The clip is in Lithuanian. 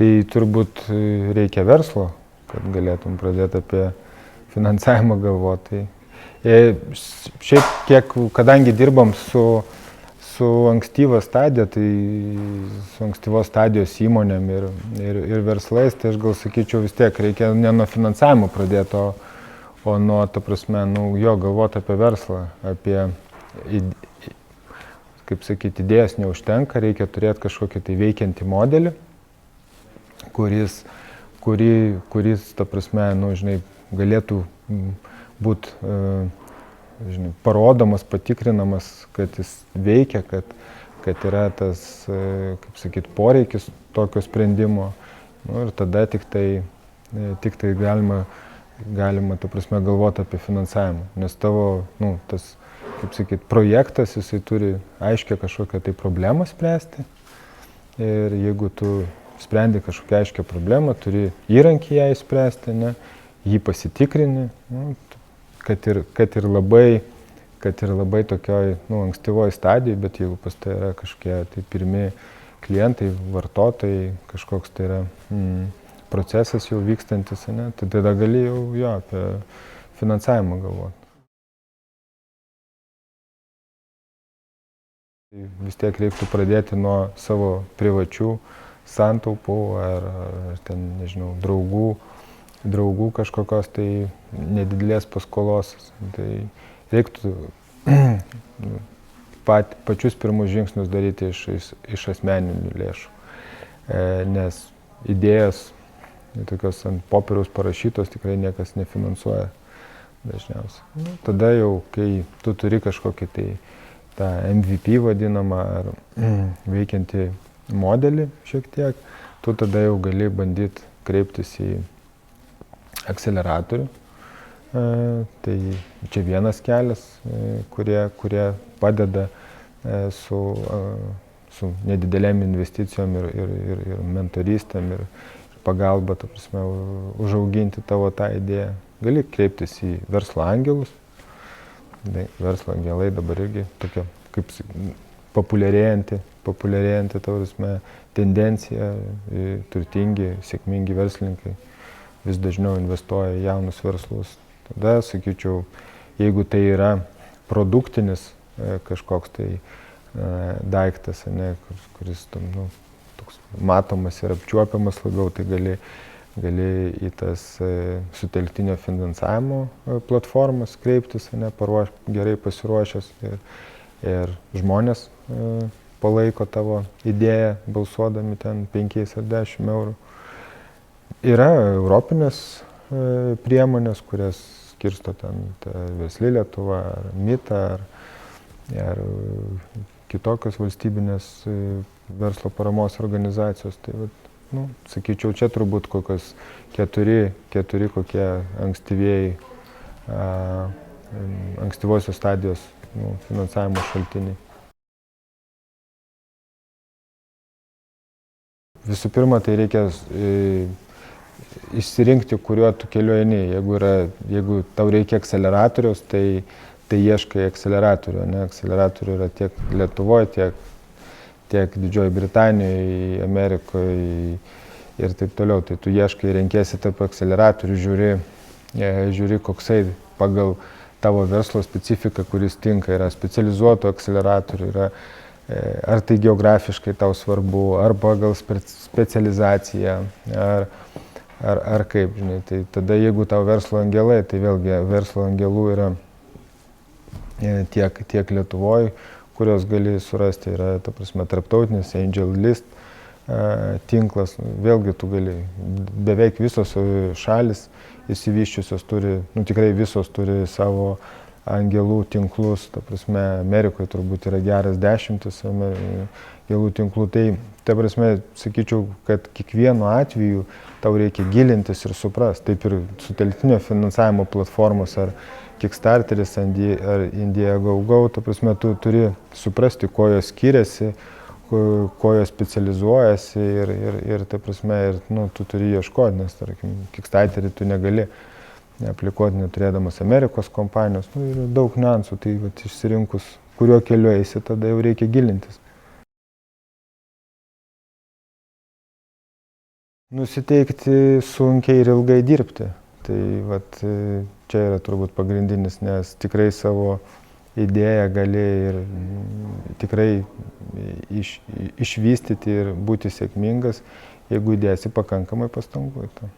Tai turbūt reikia verslo, kad galėtum pradėti apie finansavimą galvoti. Šiaip kadangi dirbam su ankstyva stadija, tai su ankstyvos stadijos įmonėm ir verslais, tai aš gal sakyčiau vis tiek reikia ne nuo finansavimo pradėti, o nuo, ta prasme, galvoti apie verslą, apie, kaip sakyti, idėjas neužtenka, reikia turėti kažkokį tai veikiantį modelį, kuris, ta prasme, galėtų būti parodomas, patikrinamas, kad jis veikia, kad yra tas, kaip sakyti, poreikis tokio sprendimo. Ir tada tik tai galima, ta prasme, galvoti apie finansavimą. Nes tavo, tas, kaip sakyti, projektas, jisai turi aiškią kažkokią tai problemą spręsti. Ir jeigu tu sprendi kažkokią aiškią problemą, turi įrankį ją įspręsti, jį pasitikrini, kad ir labai tokioj ankstyvoj stadijoj, bet jeigu pas tai yra kažkokie tai pirmi klientai, vartotojai, kažkoks tai yra procesas jau vykstantis, tai tada gali jau apie finansavimą galvoti. Vis tiek reiktų pradėti nuo savo privačių santaupų ar ten, nežinau, draugų kažkokios tai nedidelės paskolos. Tai reiktų pačius pirmus žingsnius daryti iš asmeninių lėšų, nes idėjas tokios ant popieriaus parašytos tikrai niekas nefinansuoja dažniausiai. Tada jau, kai tu turi kažkokį tai tą MVP vadinamą ar veikiantį modelį šiek tiek, tu tada jau gali bandyti kreiptis į akceleratorių. Tai čia vienas kelias, kurie padeda su nedidelėm investicijom ir mentorystėm ir pagalba, ta prasme, užauginti tavo tą idėją. Gali kreiptis į verslo angelus. Verslo angelai dabar irgi tokia, kaip populiarėjanti, ta prasme, tendencija, turtingi, sėkmingi verslininkai vis dažniau investuoja į jaunus verslus. Tada, sakyčiau, jeigu tai yra produktinis kažkoks tai daiktas, kuris toks matomas ir apčiuopiamas labiau, tai gali į tas sutelktinio finansavimo platformas kreiptis, gerai pasiruošęs ir žmonės palaiko tavo idėją, balsuodami ten 5 ar 10 eurų. Yra europinės priemonės, kurias skirsto ten Versli Lietuva, ar MITA, ar kitokios valstybinės verslo paramos organizacijos. Tai, sakyčiau, čia turbūt kokios 4 kokie ankstyvosios stadijos finansavimo šaltiniai. Visų pirma, tai reikia išsirinkti, kuriuo tu keliu eini. Jeigu tau reikia akceleratoriaus, tai ieškai akceleratorių. Akceleratorių yra tiek Lietuvoje, tiek Didžioji Britanijoje, Amerikoje ir taip toliau. Tai tu ieškai, renkiesi tarp akceleratorių, žiūri koksai pagal tavo verslo specifiką, kuris tinka. Yra specializuotų akceleratorių, ar tai geografiškai tau svarbu, ar pagal specializaciją, ar kaip, žinai. Tai tada, jeigu tau verslo angelai, tai vėlgi verslo angelų yra tiek Lietuvoje, kurios gali surasti, yra, ta prasme, tarptautinis Angel List tinklas. Vėlgi tu gali, beveik visos šalis išsivysčiusios turi, tikrai visos turi savo angelų tinklus, ta prasme, Amerikoje turbūt yra geras 10 angelų tinklų. Tai, ta prasme, sakyčiau, kad kiekvienu atveju tau reikia gilintis ir suprasti. Taip ir sutelktinio finansavimo platformos, ar Kickstarteris, ar Indiegogo, ta prasme, tu turi suprasti, kuo jos skiriasi, kuo jos specializuojasi ir ta prasme, tu turi ieškoti, nes, tarkim, Kickstarterį tu negali aplikuoti neturėdamas Amerikos kompanijos, yra daug niuansų, tai išsirinkus, kuriuo keliu eisi, tada jau reikia gilintis. Nusiteikti sunkiai ir ilgai dirbti. Tai vat, čia yra turbūt pagrindinis, nes tikrai savo idėją gali ir tikrai išvystyti ir būti sėkmingas, jeigu įdėsi pakankamai pastangų į tą.